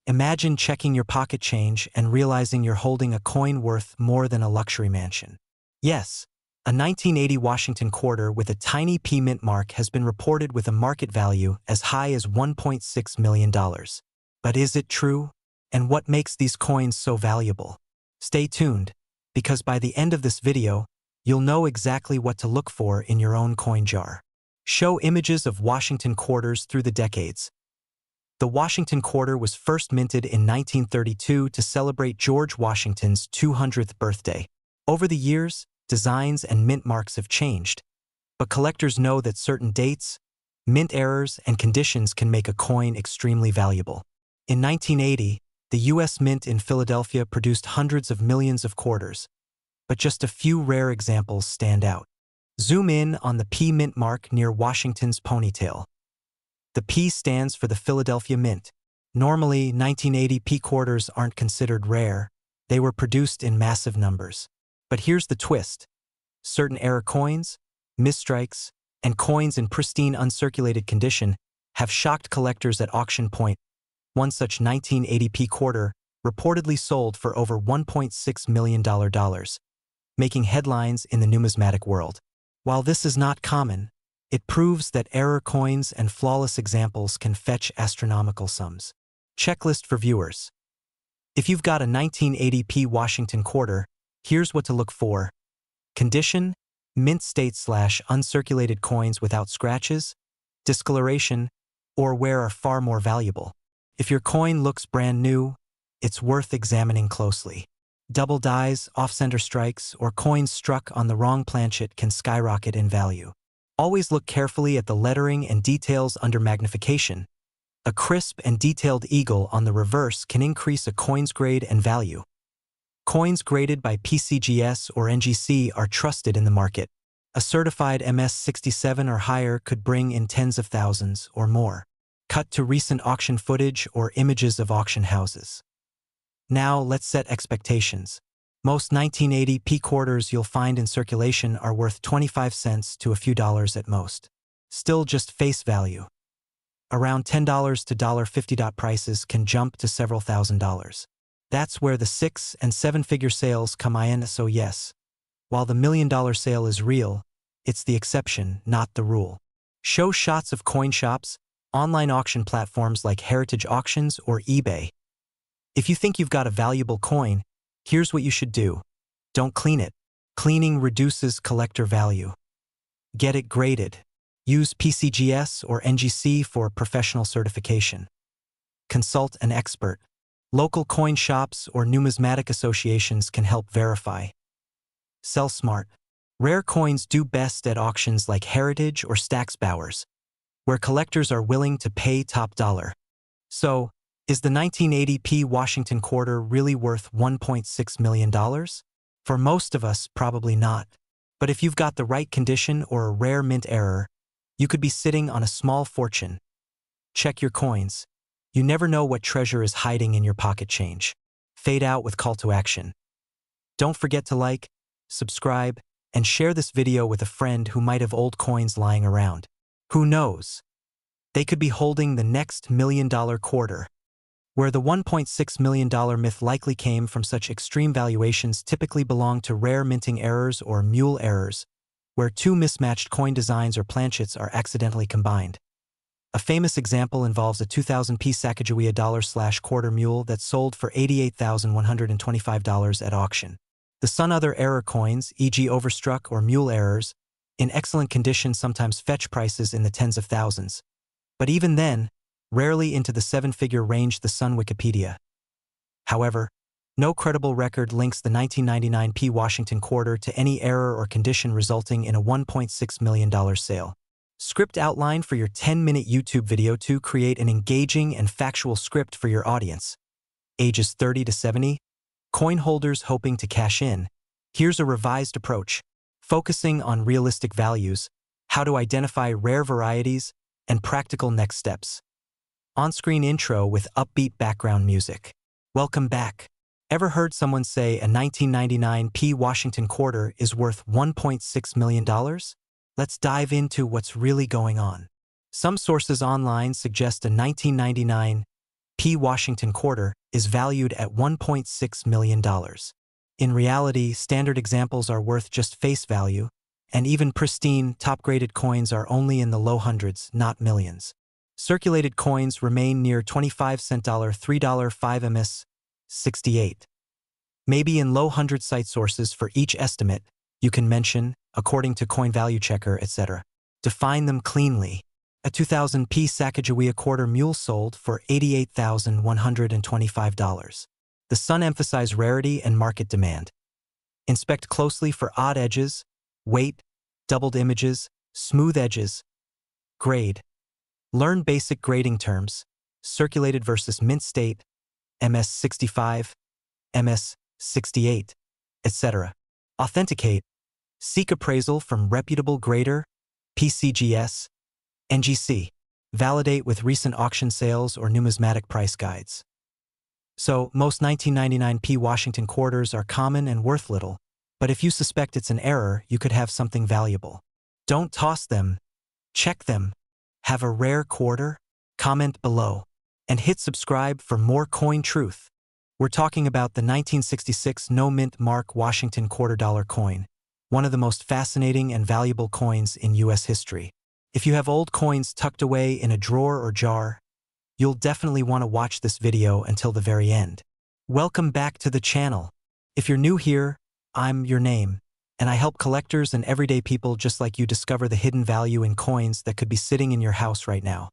Imagine checking your pocket change and realizing you're holding a coin worth more than a luxury mansion. Yes, a 1980 Washington quarter with a tiny P mint mark has been reported with a market value as high as $1.6 million. But is it true? And what makes these coins so valuable? Stay tuned, because by the end of this video, you'll know exactly what to look for in your own coin jar. Show images of Washington quarters through the decades. The Washington quarter was first minted in 1932 to celebrate George Washington's 200th birthday. Over the years, designs and mint marks have changed, but collectors know that certain dates, mint errors, and conditions can make a coin extremely valuable. In 1980, the U.S. Mint in Philadelphia produced hundreds of millions of quarters, but just a few rare examples stand out. Zoom in on the P mint mark near Washington's ponytail. The P stands for the Philadelphia Mint. Normally, 1980 P quarters aren't considered rare. They were produced in massive numbers. But here's the twist. Certain error coins, misstrikes, and coins in pristine uncirculated condition have shocked collectors at auction point. One such 1980 P quarter reportedly sold for over $1.6 million, making headlines in the numismatic world. While this is not common, it proves that error coins and flawless examples can fetch astronomical sums. Checklist for viewers. If you've got a 1980 P Washington quarter, here's what to look for. Condition: mint state/uncirculated coins without scratches, discoloration, or wear are far more valuable. If your coin looks brand new, it's worth examining closely. Double dies, off-center strikes, or coins struck on the wrong planchet can skyrocket in value. Always look carefully at the lettering and details under magnification. A crisp and detailed eagle on the reverse can increase a coin's grade and value. Coins graded by PCGS or NGC are trusted in the market. A certified MS-67 or higher could bring in tens of thousands or more. Cut to recent auction footage or images of auction houses. Now let's set expectations. Most 1980 P quarters you'll find in circulation are worth 25 cents to a few dollars at most. Still just face value. Around $10 to $50 prices can jump to several $1,000s. That's where the 6- and 7-figure sales come in, so yes, while the $1 million sale is real, it's the exception, not the rule. Show shots of coin shops, online auction platforms like Heritage Auctions or eBay. If you think you've got a valuable coin, here's what you should do. Don't clean it. Cleaning reduces collector value. Get it graded. Use PCGS or NGC for professional certification. Consult an expert. Local coin shops or numismatic associations can help verify. Sell smart. Rare coins do best at auctions like Heritage or Stack's Bowers, where collectors are willing to pay top dollar. So, is the 1980 P Washington quarter really worth $1.6 million? For most of us, probably not. But if you've got the right condition or a rare mint error, you could be sitting on a small fortune. Check your coins. You never know what treasure is hiding in your pocket change. Fade out with call to action. Don't forget to like, subscribe, and share this video with a friend who might have old coins lying around. Who knows? They could be holding the next $1 million quarter. Where the $1.6 million myth likely came from, such extreme valuations typically belong to rare minting errors or mule errors, where two mismatched coin designs or planchets are accidentally combined. A famous example involves a 2000 P Sacagawea dollar/quarter mule that sold for $88,125 at auction. Some other error coins, e.g. overstruck or mule errors, in excellent condition sometimes fetch prices in the tens of thousands. But even then, rarely into the 7-figure range. The Sun Wikipedia. However, no credible record links the 1999 P Washington quarter to any error or condition resulting in a $1.6 million sale. Script outline for your 10-minute YouTube video to create an engaging and factual script for your audience. Ages 30 to 70. Coin holders hoping to cash in. Here's a revised approach, focusing on realistic values, how to identify rare varieties, and practical next steps. On-screen intro with upbeat background music. Welcome back. Ever heard someone say a 1999 P Washington quarter is worth $1.6 million? Let's dive into what's really going on. Some sources online suggest a 1999 P. Washington quarter is valued at $1.6 million. In reality, standard examples are worth just face value, and even pristine, top-graded coins are only in the low hundreds, not millions. Circulated coins remain near 25-cent $3 5 ms. 68. Maybe in low hundred site sources for each estimate, you can mention, according to Coin Value Checker, etc. Define them cleanly. A 2000 P. Sacagawea quarter mule sold for $88,125. The Sun emphasize rarity and market demand. Inspect closely for odd edges, weight, doubled images, smooth edges. Grade. Learn basic grading terms, circulated versus mint state, MS65, MS68, etc. Authenticate. Seek appraisal from reputable grader, PCGS, NGC. Validate with recent auction sales or numismatic price guides. So, most 1999 P. Washington quarters are common and worth little, but if you suspect it's an error, you could have something valuable. Don't toss them. Check them. Have a rare quarter? Comment below. And hit subscribe for more coin truth. We're talking about the 1966 no-mint mark Washington $quarter coin, one of the most fascinating and valuable coins in U.S. history. If you have old coins tucked away in a drawer or jar, you'll definitely want to watch this video until the very end. Welcome back to the channel. If you're new here, I'm your name, and I help collectors and everyday people just like you discover the hidden value in coins that could be sitting in your house right now.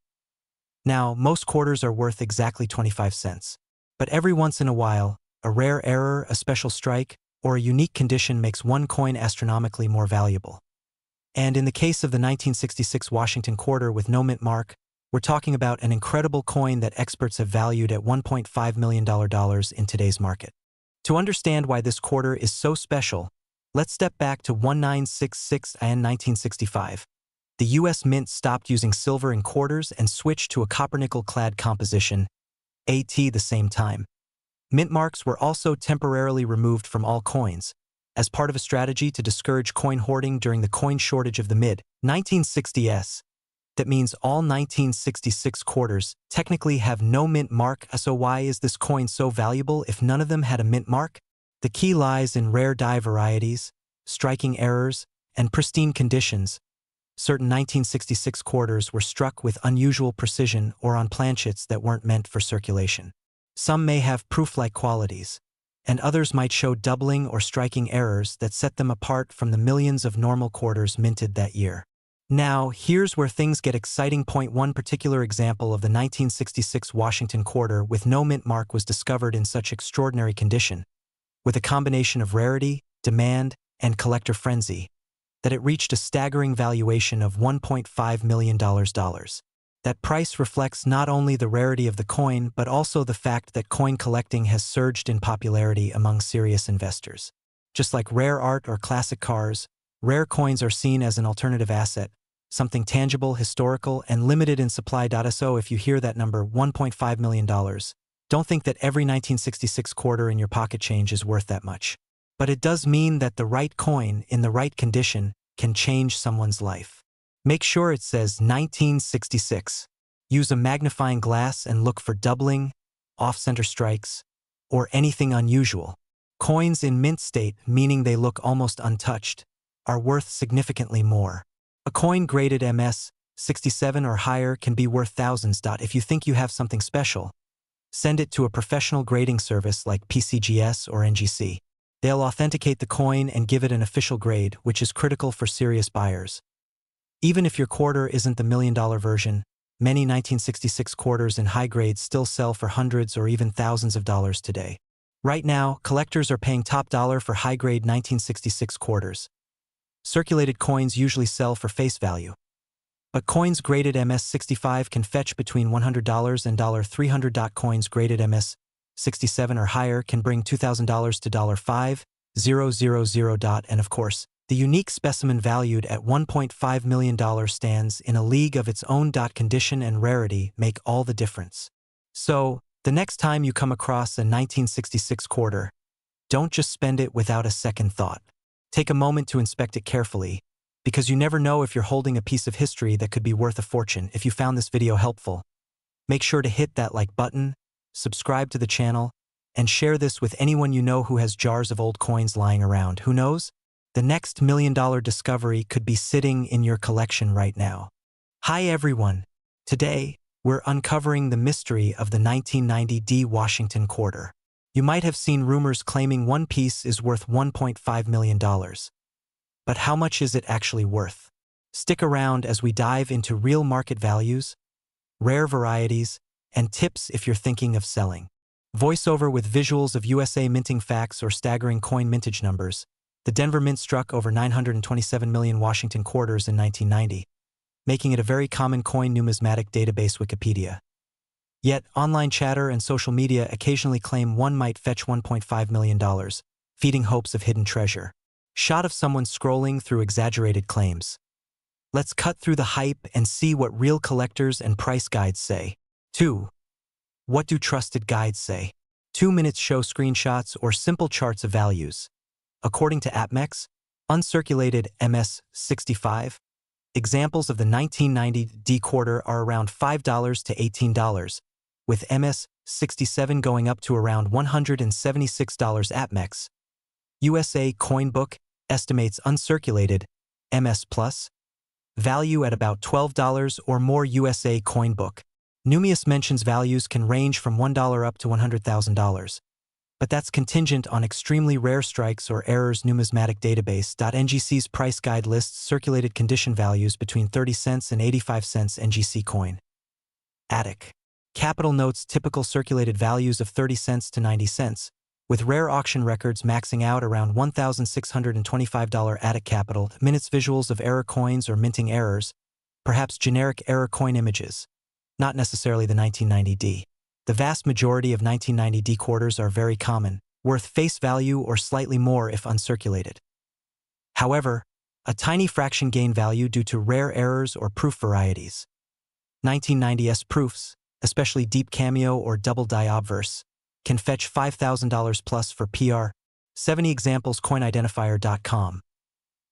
Now, most quarters are worth exactly 25 cents. But every once in a while, a rare error, a special strike, or a unique condition makes one coin astronomically more valuable. And in the case of the 1966 Washington quarter with no mint mark, we're talking about an incredible coin that experts have valued at $1.5 million in today's market. To understand why this quarter is so special, let's step back to 1966 and 1965. The U.S. Mint stopped using silver in quarters and switched to a copper-nickel-clad composition, at the same time. Mint marks were also temporarily removed from all coins, as part of a strategy to discourage coin hoarding during the coin shortage of the mid-1960s. That means all 1966 quarters technically have no mint mark. So why is this coin so valuable if none of them had a mint mark? The key lies in rare die varieties, striking errors, and pristine conditions. Certain 1966 quarters were struck with unusual precision or on planchets that weren't meant for circulation. Some may have proof-like qualities, and others might show doubling or striking errors that set them apart from the millions of normal quarters minted that year. Now, here's where things get exciting. One particular example of the 1966 Washington quarter with no mint mark was discovered in such extraordinary condition, with a combination of rarity, demand, and collector frenzy, that it reached a staggering valuation of $1.5 million. That price reflects not only the rarity of the coin, but also the fact that coin collecting has surged in popularity among serious investors. Just like rare art or classic cars, rare coins are seen as an alternative asset, something tangible, historical, and limited in supply. So if you hear that number, $1.5 million, don't think that every 1966 quarter in your pocket change is worth that much. But it does mean that the right coin, in the right condition, can change someone's life. Make sure it says 1966. Use a magnifying glass and look for doubling, off-center strikes, or anything unusual. Coins in mint state, meaning they look almost untouched, are worth significantly more. A coin graded MS67 or higher can be worth thousands. If you think you have something special, send it to a professional grading service like PCGS or NGC. They'll authenticate the coin and give it an official grade, which is critical for serious buyers. Even if your quarter isn't the million-dollar version, many 1966 quarters in high grades still sell for hundreds or even thousands of dollars today. Right now, collectors are paying top dollar for high-grade 1966 quarters. Circulated coins usually sell for face value, but coins graded MS65 can fetch between $100 and $300. Coins graded MS67 or higher can bring $2,000 to $5,000. And of course, the unique specimen valued at $1.5 million stands in a league of its own. Condition and rarity make all the difference. So, the next time you come across a 1966 quarter, don't just spend it without a second thought. Take a moment to inspect it carefully, because you never know if you're holding a piece of history that could be worth a fortune. If you found this video helpful, make sure to hit that like button, subscribe to the channel, and share this with anyone you know who has jars of old coins lying around. Who knows? The next $1,000,000 discovery could be sitting in your collection right now. Hi everyone. Today, we're uncovering the mystery of the 1990 Washington quarter. You might have seen rumors claiming one piece is worth $1.5 million. But how much is it actually worth? Stick around as we dive into real market values, rare varieties, and tips if you're thinking of selling. Voiceover with visuals of USA minting facts or staggering coin mintage numbers. The Denver Mint struck over 927 million Washington quarters in 1990, making it a very common coin numismatic database. Wikipedia. Yet, online chatter and social media occasionally claim one might fetch $1.5 million, feeding hopes of hidden treasure. Shot of someone scrolling through exaggerated claims. Let's cut through the hype and see what real collectors and price guides say. 2. What do trusted guides say? 2 minutes show screenshots or simple charts of values. According to AppMex, uncirculated MS65, examples of the 1990 quarter are around $5 to $18, with MS67 going up to around $176. AppMex. USA Coinbook estimates uncirculated MS Plus value at about $12 or more. USA Coinbook. Numius mentions values can range from $1 up to $100,000. But that's contingent on extremely rare strikes or errors. Numismatic database. NGC's price guide lists circulated condition values between 30 cents and 85 cents. NGC coin. Attic. Capital notes typical circulated values of 30 cents to 90 cents, with rare auction records maxing out around $1,625. Attic Capital. Minutes visuals of error coins or minting errors, perhaps generic error coin images, not necessarily the 1990 The vast majority of 1990 quarters are very common, worth face value or slightly more if uncirculated. However, a tiny fraction gain value due to rare errors or proof varieties. 1990s proofs, especially deep cameo or double die obverse, can fetch $5,000 plus for PR. 70 examples. Coinidentifier.com.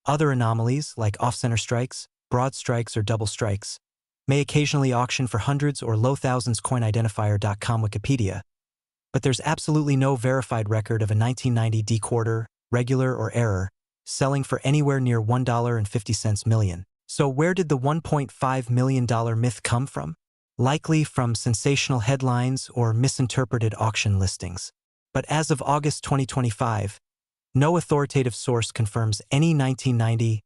Other anomalies, like off-center strikes, broad strikes, or double strikes, may occasionally auction for hundreds or low thousands. Coinidentifier.com. Wikipedia. But there's absolutely no verified record of a 1990 quarter, regular or error, selling for anywhere near $1.50 million. So where did the $1.5 million myth come from? Likely from sensational headlines or misinterpreted auction listings. But as of August 2025, no authoritative source confirms any 1990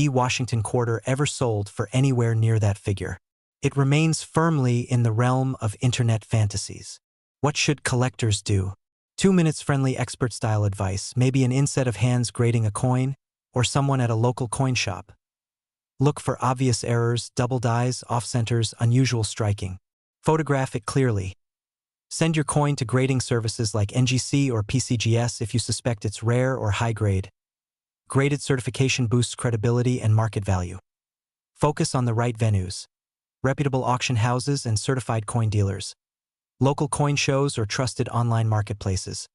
Washington quarter ever sold for anywhere near that figure. It remains firmly in the realm of internet fantasies. What should collectors do? 2 minutes friendly expert-style advice, maybe an inset of hands grading a coin, or someone at a local coin shop. Look for obvious errors, double dies, off-centers, unusual striking. Photograph it clearly. Send your coin to grading services like NGC or PCGS if you suspect it's rare or high-grade. Graded certification boosts credibility and market value. Focus on the right venues. Reputable auction houses and certified coin dealers. Local coin shows or trusted online marketplaces.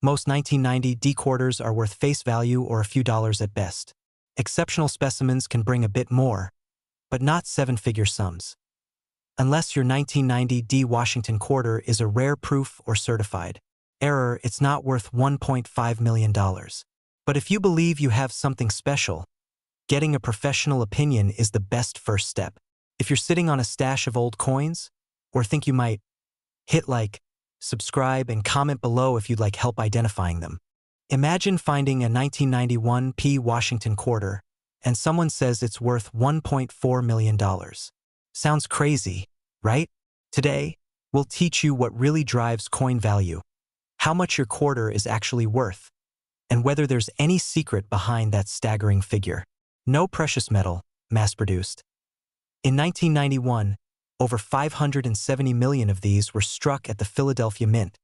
Most 1990 quarters are worth face value or a few dollars at best. Exceptional specimens can bring a bit more, but not seven-figure sums. Unless your 1990 Washington quarter is a rare proof or certified error, it's not worth $1.5 million. But if you believe you have something special, getting a professional opinion is the best first step. If you're sitting on a stash of old coins, or think you might, hit like, subscribe, and comment below if you'd like help identifying them. Imagine finding a 1991 Washington quarter, and someone says it's worth $1.4 million. Sounds crazy, right? Today, we'll teach you what really drives coin value, how much your quarter is actually worth, and whether there's any secret behind that staggering figure. No precious metal, mass-produced. In 1991, over 570 million of these were struck at the Philadelphia Mint.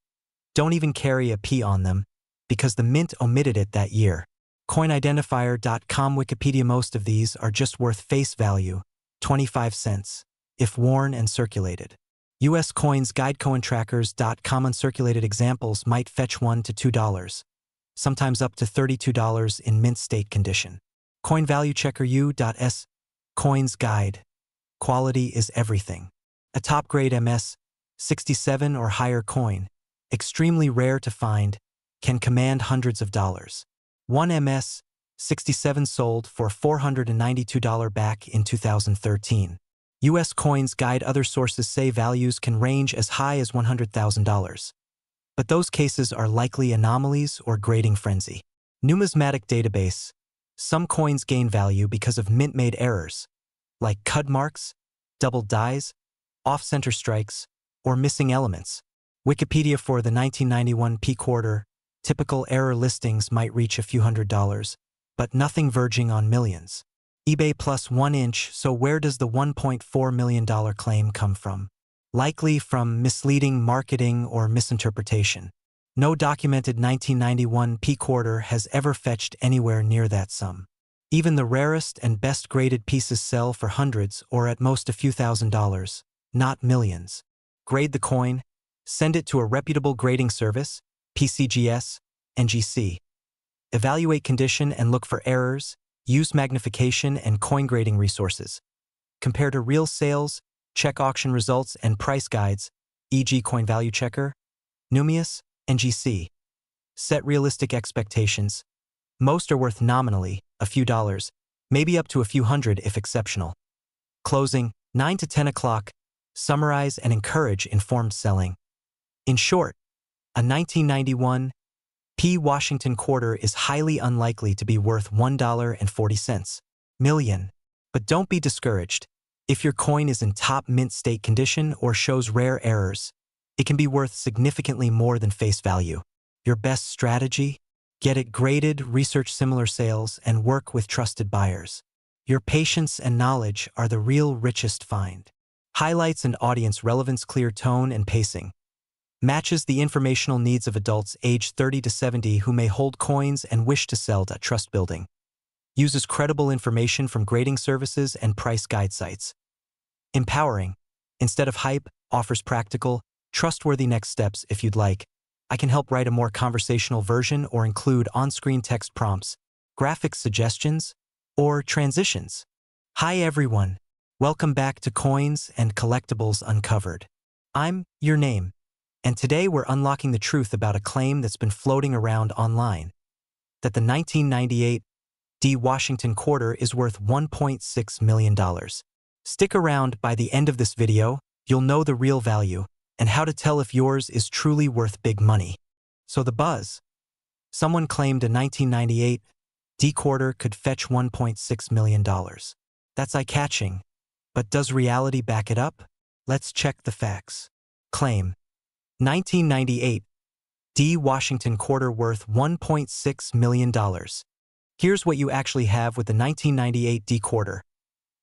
Don't even carry a P on them, because the Mint omitted it that year. Coinidentifier.com. Wikipedia. Most of these are just worth face value, 25 cents, if worn and circulated. US Coins Guide. Cointrackers.com. Uncirculated examples might fetch $1 to $2. Sometimes up to $32 in mint state condition. CoinValueChecker.us. Coins Guide. Quality is everything. A top-grade MS 67 or higher coin, extremely rare to find, can command hundreds of dollars. 1 MS 67 sold for $492 back in 2013. US Coins Guide. Other sources say values can range as high as $100,000. But those cases are likely anomalies or grading frenzy. Numismatic database. Some coins gain value because of mint-made errors, like cud marks, double dies, off-center strikes, or missing elements. Wikipedia. For the 1991 P quarter, typical error listings might reach a few $100s, but nothing verging on millions. eBay plus 1 inch. So where does the $1.4 million claim come from? Likely from misleading marketing or misinterpretation. No documented 1991 P quarter has ever fetched anywhere near that sum. Even the rarest and best graded pieces sell for hundreds or at most a few $1,000s, not millions. Grade the coin, send it to a reputable grading service, PCGS, NGC. Evaluate condition and look for errors, use magnification and coin grading resources. Compare to real sales, check auction results and price guides, e.g. Coin Value Checker, Numius, NGC. Set realistic expectations. Most are worth nominally, a few dollars, maybe up to a few hundred if exceptional. Closing, 9 to 10 o'clock. Summarize and encourage informed selling. In short, a 1991 P Washington quarter is highly unlikely to be worth $1.40 million. But don't be discouraged. If your coin is in top mint state condition or shows rare errors, it can be worth significantly more than face value. Your best strategy? Get it graded, research similar sales, and work with trusted buyers. Your patience and knowledge are the real richest find. Highlights and audience relevance. Clear tone and pacing. Matches the informational needs of adults aged 30 to 70 who may hold coins and wish to sell. Trust building. Uses credible information from grading services and price guide sites. Empowering. Instead of hype, offers practical, trustworthy next steps. If you'd like, I can help write a more conversational version or include on-screen text prompts, graphic suggestions, or transitions. Hi everyone. Welcome back to Coins and Collectibles Uncovered. I'm your name, and today we're unlocking the truth about a claim that's been floating around online, that the 1998 D Washington quarter is worth $1.6 million. Stick around. By the end of this video, you'll know the real value and how to tell if yours is truly worth big money. So the buzz. Someone claimed a 1998 D quarter could fetch $1.6 million. That's eye-catching. But does reality back it up? Let's check the facts. Claim. 1998 D Washington quarter worth $1.6 million. Here's what you actually have with the 1998 D quarter.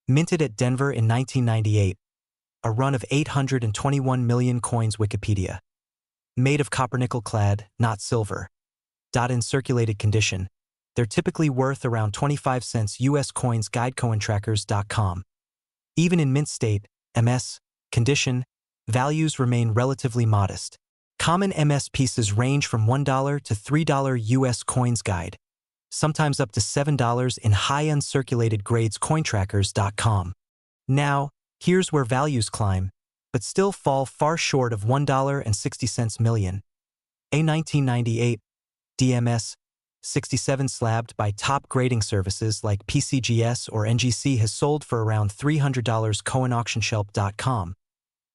Minted at Denver in 1998. A run of 821 million coins. Wikipedia. Made of copper nickel clad, not silver. In circulated condition. They're typically worth around 25 cents. US Coins Guide. Cointrackers.com. Even in mint state, MS, condition, values remain relatively modest. Common MS pieces range from $1 to $3 US Coins Guide, sometimes up to $7 in high uncirculated grades. Cointrackers.com. Now, here's where values climb, but still fall far short of $1.60 million. A 1998 DMS 67 slabbed by top grading services like PCGS or NGC has sold for around $300. Coinauctionshelf.com.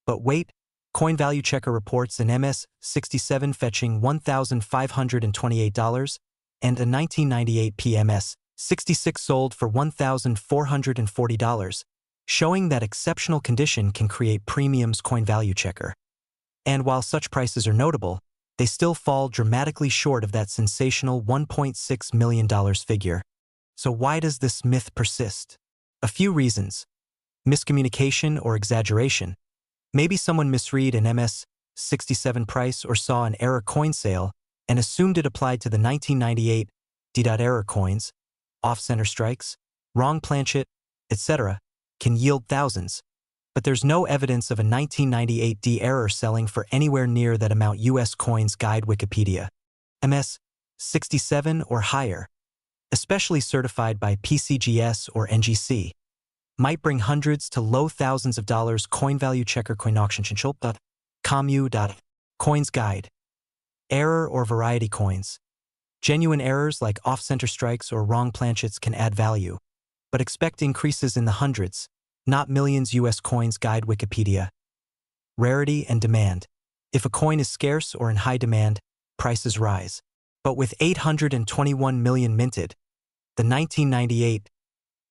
But wait, Coin Value Checker reports an MS 67 fetching $1,528 and a 1998 PMS 66 sold for $1,440, showing that exceptional condition can create premiums. Coin Value Checker. And while such prices are notable, they still fall dramatically short of that sensational $1.6 million figure. So why does this myth persist? A few reasons. Miscommunication or exaggeration. Maybe someone misread an MS 67 price or saw an error coin sale and assumed it applied to the 1998 D.error coins. Off-center strikes, wrong planchet, etc. can yield thousands. But there's no evidence of a 1998 D error selling for anywhere near that amount. US Coins Guide. Wikipedia. MS 67 or higher, especially certified by PCGS or NGC, might bring hundreds to low thousands of dollars. Coin Value Checker. Coinauctionshelf. Coins Guide. Error or variety coins. Genuine errors like off-center strikes or wrong planchets can add value, but expect increases in the hundreds, not millions. US Coins Guide. Wikipedia. Rarity and demand. If a coin is scarce or in high demand, prices rise. But with 821 million minted, the 1998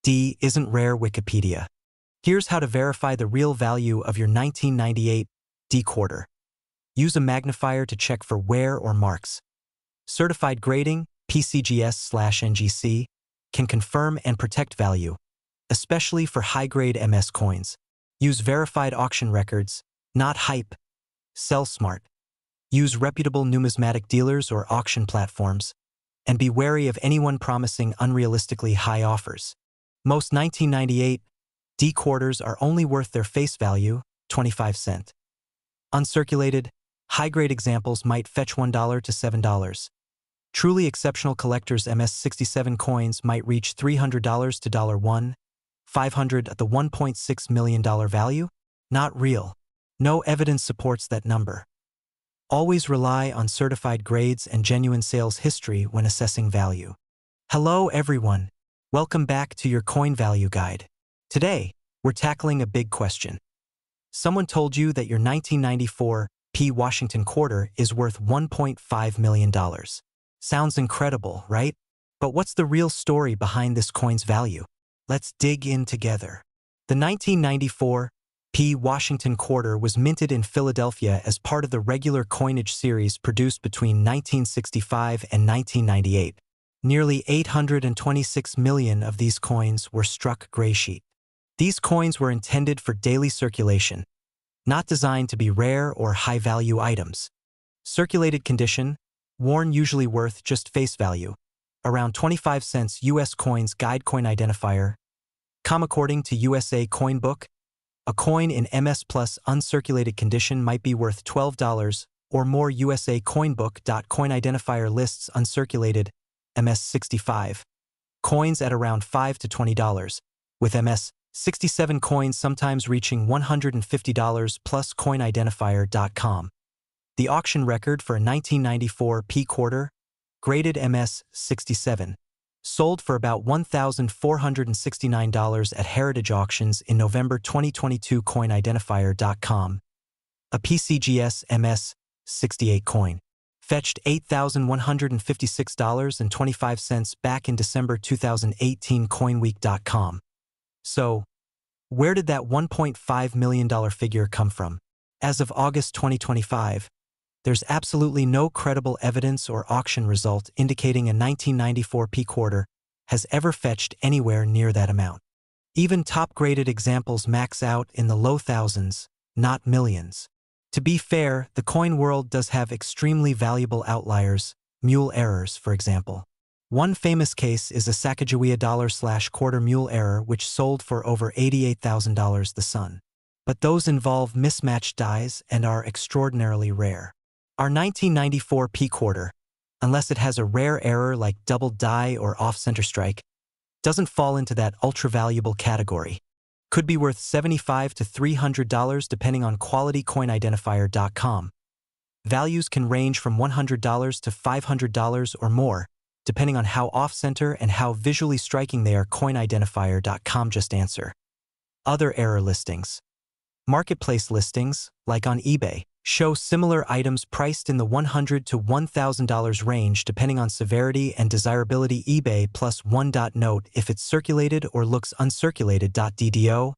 D isn't rare. Wikipedia. Here's how to verify the real value of your 1998 D quarter. Use a magnifier to check for wear or marks. Certified grading, PCGS/NGC, can confirm and protect value, especially for high-grade MS coins. Use verified auction records, not hype. Sell smart. Use reputable numismatic dealers or auction platforms, and be wary of anyone promising unrealistically high offers. Most 1998 D quarters are only worth their face value, 25 cents. Uncirculated, high-grade examples might fetch $1 to $7. Truly exceptional collectors' MS-67 coins might reach $300 to $1,500 at the $1.6 million value? Not real. No evidence supports that number. Always rely on certified grades and genuine sales history when assessing value. Hello everyone. Welcome back to your Coin Value Guide. Today, we're tackling a big question. Someone told you that your 1994 P Washington quarter is worth $1.5 million. Sounds incredible, right? But what's the real story behind this coin's value? Let's dig in together. The 1994 P Washington quarter was minted in Philadelphia as part of the regular coinage series produced between 1965 and 1998. Nearly 826 million of these coins were struck graysheet. These coins were intended for daily circulation, not designed to be rare or high-value items. Circulated condition, worn usually worth just face value, around 25 cents. US Coins Guide. Coin identifier. According to USA Coin Book, a coin in MS plus uncirculated condition might be worth $12 or more. USA Coin Book. Coin identifier lists uncirculated MS-65 coins at around $5 to $20, with MS-67 coins sometimes reaching $150 plus. Coinidentifier.com. The auction record for a 1994 P quarter, graded MS-67, sold for about $1,469 at Heritage Auctions in November 2022. Coinidentifier.com. A PCGS MS-68 coin fetched $8,156.25 back in December 2018. Coinweek.com. So, where did that $1.5 million figure come from? As of August 2025, there's absolutely no credible evidence or auction result indicating a 1994 P quarter has ever fetched anywhere near that amount. Even top-graded examples max out in the low thousands, not millions. To be fair, the coin world does have extremely valuable outliers, mule errors, for example. One famous case is a Sacagawea $/quarter mule error which sold for over $88,000 the sun. But those involve mismatched dies and are extraordinarily rare. Our 1994 P quarter, unless it has a rare error like double die or off-center strike, doesn't fall into that ultra-valuable category. Could be worth $75 to $300 depending on quality. Coinidentifier.com. Values can range from $100 to $500 or more, depending on how off-center and how visually striking they are. Coinidentifier.com. Just answer. Other error listings. Marketplace listings, like on eBay, show similar items priced in the $100 to $1,000 range depending on severity and desirability. eBay +1. Note if it's circulated or looks uncirculated. DDO.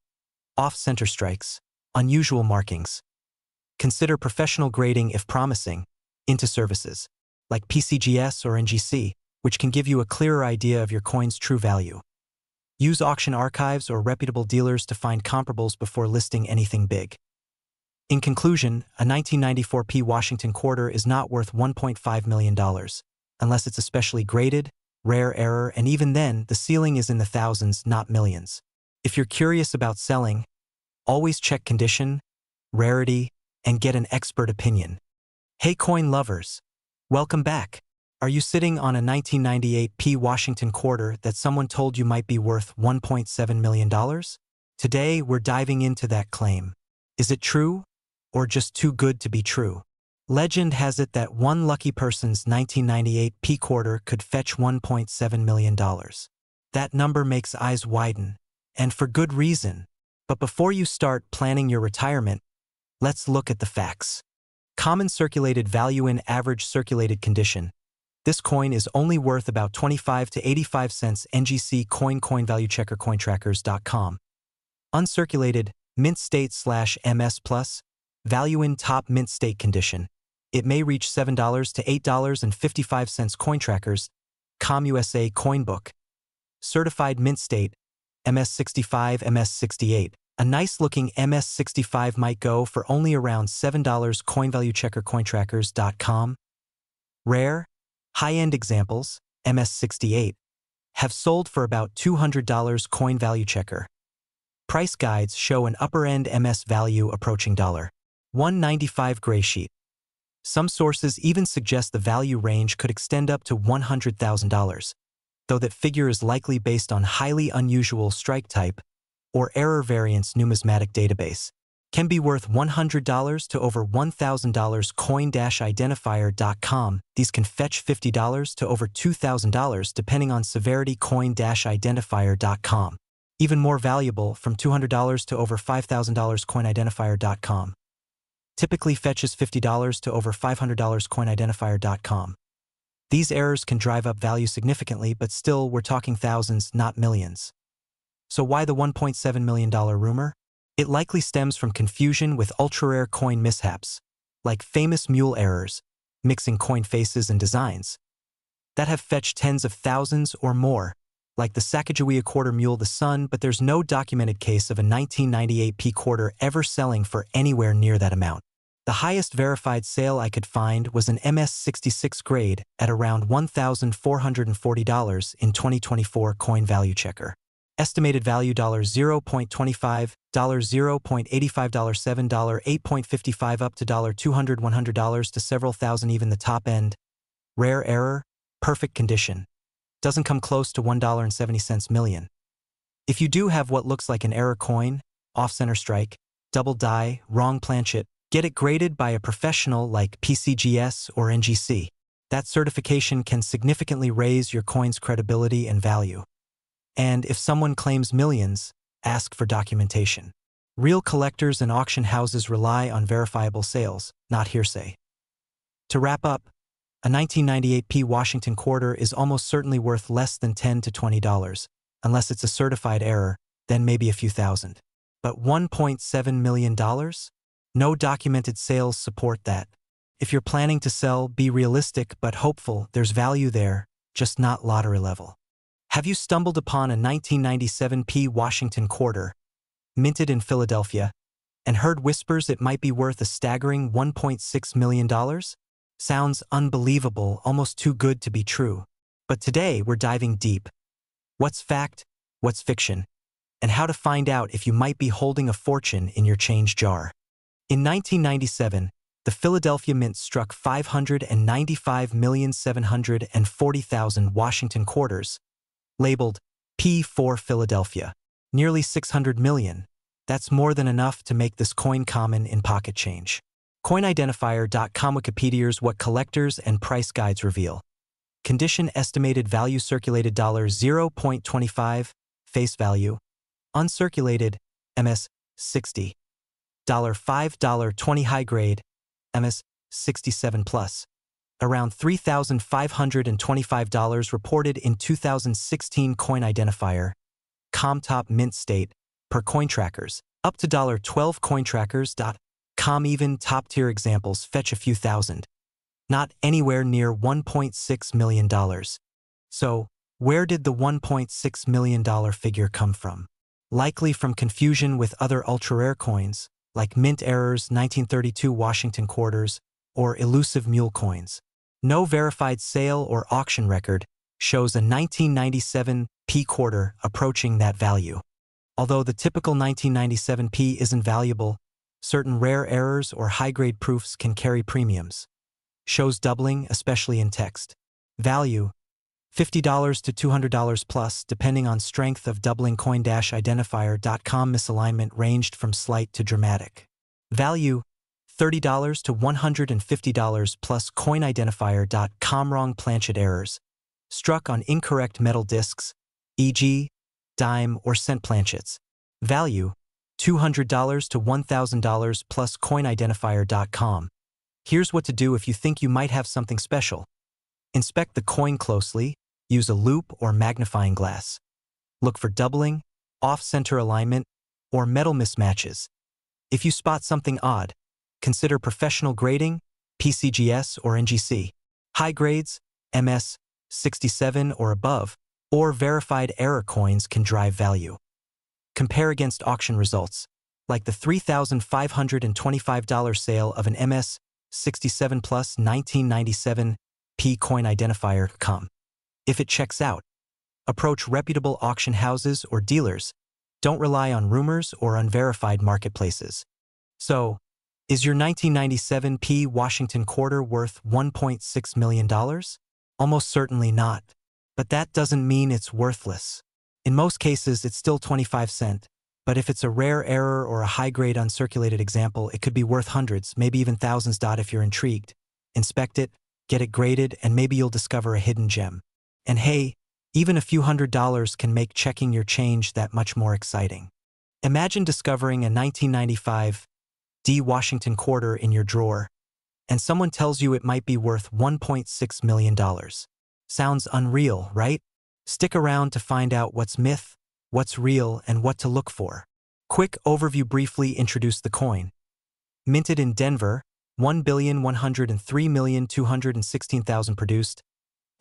Off-center strikes. Unusual markings. Consider professional grading if promising, into services, like PCGS or NGC, which can give you a clearer idea of your coin's true value. Use auction archives or reputable dealers to find comparables before listing anything big. In conclusion, a 1994 P Washington quarter is not worth $1.5 million, unless it's especially graded, rare error, and even then, the ceiling is in the thousands, not millions. If you're curious about selling, always check condition, rarity, and get an expert opinion. Hey coin lovers! Welcome back! Are you sitting on a 1998 P Washington quarter that someone told you might be worth $1.7 million? Today, we're diving into that claim. Is it true? or just too good to be true. Legend has it that one lucky person's 1998 P quarter could fetch $1.7 million. That number makes eyes widen, and for good reason. But before you start planning your retirement, let's look at the facts. Common circulated value in average circulated condition. This coin is only worth about 25 to 85 cents. NGC coin valuechecker cointrackers.com. Uncirculated, mint state / MS plus, value in top mint state condition. It may reach $7 to $8.55. Cointrackers, USA Coinbook. Certified mint state, MS65, MS68. A nice-looking MS65 might go for only around $7. Coinvaluechecker cointrackers.com. Rare, high-end examples, MS68, have sold for about $200. Coinvaluechecker. Price guides show an upper-end MS value approaching $1.95 gray sheet. Some sources even suggest the value range could extend up to $100,000, though that figure is likely based on highly unusual strike type or error variance numismatic database. Can be worth $100 to over $1,000. Coin-identifier.com. These can fetch $50 to over $2,000 depending on severity. Coin-identifier.com. Even more valuable, from $200 to over $5,000. Coin-identifier.com. Typically fetches $50 to over $500. Coin-identifier.com. These errors can drive up value significantly, but still we're talking thousands, not millions. So why the $1.7 million rumor? It likely stems from confusion with ultra-rare coin mishaps, like famous mule errors, mixing coin faces and designs, that have fetched tens of thousands or more, like the Sacagawea quarter mule the Sun, but there's no documented case of a 1998 P quarter ever selling for anywhere near that amount. The highest verified sale I could find was an MS66 grade at around $1,440 in 2024 Coin Value Checker. Estimated value $0.25, $0.85, $7, $8.55 up to $200, $100 to several thousand, even the top end. Rare error, perfect condition. Doesn't come close to $1.70 million. If you do have what looks like an error coin, off-center strike, double die, wrong planchet, get it graded by a professional like PCGS or NGC. That certification can significantly raise your coin's credibility and value. And if someone claims millions, ask for documentation. Real collectors and auction houses rely on verifiable sales, not hearsay. To wrap up, a 1998 P Washington quarter is almost certainly worth less than $10 to $20, unless it's a certified error, then maybe a few thousand. But $1.7 million? No documented sales support that. If you're planning to sell, be realistic but hopeful. There's value there, just not lottery level. Have you stumbled upon a 1997 P Washington quarter, minted in Philadelphia, and heard whispers it might be worth a staggering $1.6 million? Sounds unbelievable, almost too good to be true. But today we're diving deep. What's fact, what's fiction, and how to find out if you might be holding a fortune in your change jar. In 1997, the Philadelphia Mint struck 595,740,000 Washington quarters, labeled P4 Philadelphia. Nearly 600 million. That's more than enough to make this coin common in pocket change. Coinidentifier.com. Wikipedia's what collectors and price guides reveal. Condition estimated value circulated $0.25, face value. Uncirculated, MS 60. $5, $20 high grade, MS 67 plus. Around $3,525 reported in 2016 Coin Identifier. Top mint state, per Cointrackers, up to $12. Cointrackers.com. Even top-tier examples fetch a few thousand. Not anywhere near $1.6 million. So, where did the $1.6 million figure come from? Likely from confusion with other ultra-rare coins, like mint errors, 1932 Washington quarters, or elusive mule coins. No verified sale or auction record shows a 1997 P quarter approaching that value. Although the typical 1997 P isn't valuable, certain rare errors or high-grade proofs can carry premiums. Shows doubling, especially in text. Value, $50 to $200 plus, depending on strength of doubling. Coin-identifier.com. Misalignment ranged from slight to dramatic. Value, $30 to $150 plus coinidentifier.com. Wrong planchet errors. Struck on incorrect metal discs, e.g., dime or cent planchets. Value, $200 to $1,000 plus coinidentifier.com. Here's what to do if you think you might have something special. Inspect the coin closely, use a loupe or magnifying glass. Look for doubling, off-center alignment, or metal mismatches. If you spot something odd, consider professional grading, PCGS or NGC. High grades, MS, 67 or above, or verified error coins can drive value. Compare against auction results, like the $3,525 sale of an MS 67 plus 1997 P coin identifier. If it checks out, approach reputable auction houses or dealers. Don't rely on rumors or unverified marketplaces. So, is your 1997 P Washington quarter worth $1.6 million? Almost certainly not. But that doesn't mean it's worthless. In most cases, it's still 25 cents. But if it's a rare error or a high-grade uncirculated example, it could be worth hundreds, maybe even thousands. If you're intrigued, inspect it, get it graded, and maybe you'll discover a hidden gem. And hey, even a few $100s can make checking your change that much more exciting. Imagine discovering a 1995 D Washington quarter in your drawer, and someone tells you it might be worth $1.6 million. Sounds unreal, right? Stick around to find out what's myth, what's real, and what to look for. Quick overview. Briefly introduce the coin. Minted in Denver, 1,103,216,000 produced.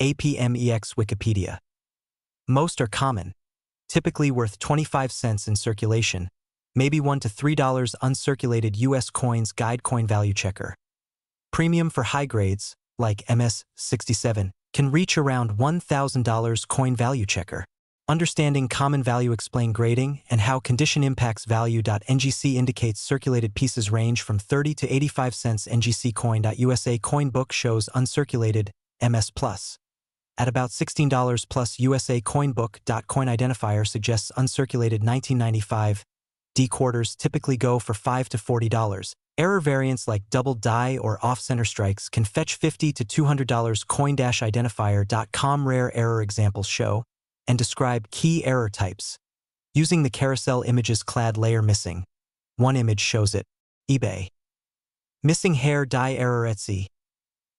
APMEX Wikipedia. Most are common, typically worth 25 cents in circulation, maybe $1 to $3 uncirculated U.S. coins. Guide coin value checker. Premium for high grades, like MS 67, can reach around $1,000. Coin value checker. Understanding common value. Explain grading and how condition impacts value. NGC indicates circulated pieces range from 30 to 85 cents. NGC coin.USA coin book shows uncirculated MS plus at about $16 plus. USA coin book. Coin identifier suggests uncirculated 1995 D quarters typically go for $5 to $40. Error variants like double die or off-center strikes can fetch $50 to $200. Coin-identifier.com. Rare error examples show and describe key error types. Using the carousel images. Clad layer missing. One image shows it. eBay. Missing hair dye error. Etsy.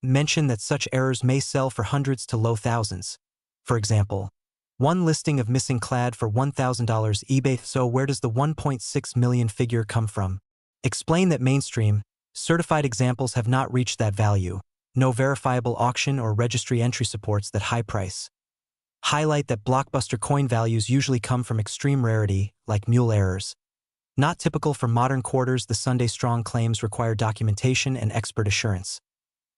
Mention that such errors may sell for hundreds to low thousands. For example, one listing of missing clad for $1,000. eBay. So where does the 1.6 million figure come from? Explain that mainstream, certified examples have not reached that value. No verifiable auction or registry entry supports that high price. Highlight that blockbuster coin values usually come from extreme rarity, like mule errors. Not typical for modern quarters. The Sunday Strong claims require documentation and expert assurance.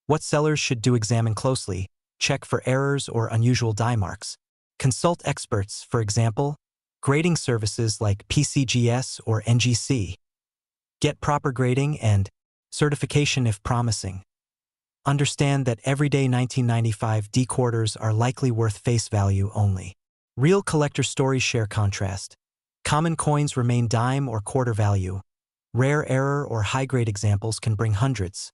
What sellers should do: examine closely, check for errors or unusual die marks. Consult experts, for example, grading services like PCGS or NGC. Get proper grading and certification if promising. Understand that everyday 1995 D quarters are likely worth face value only. Real collector stories share contrast. Common coins remain dime or quarter value. Rare error or high-grade examples can bring hundreds.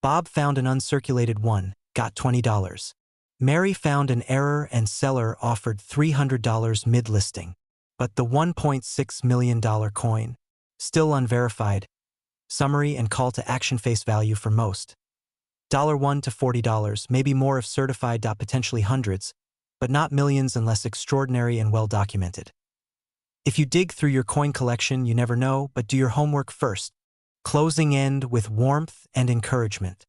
Bob found an uncirculated one, got $20. Mary found an error and seller offered $300 mid-listing. But the $1.6 million coin? Still unverified. Summary and call to action. Face value for most. $1 to $40, maybe more if certified. Potentially hundreds, but not millions unless extraordinary and well documented. If you dig through your coin collection, you never know, but do your homework first. Closing end with warmth and encouragement.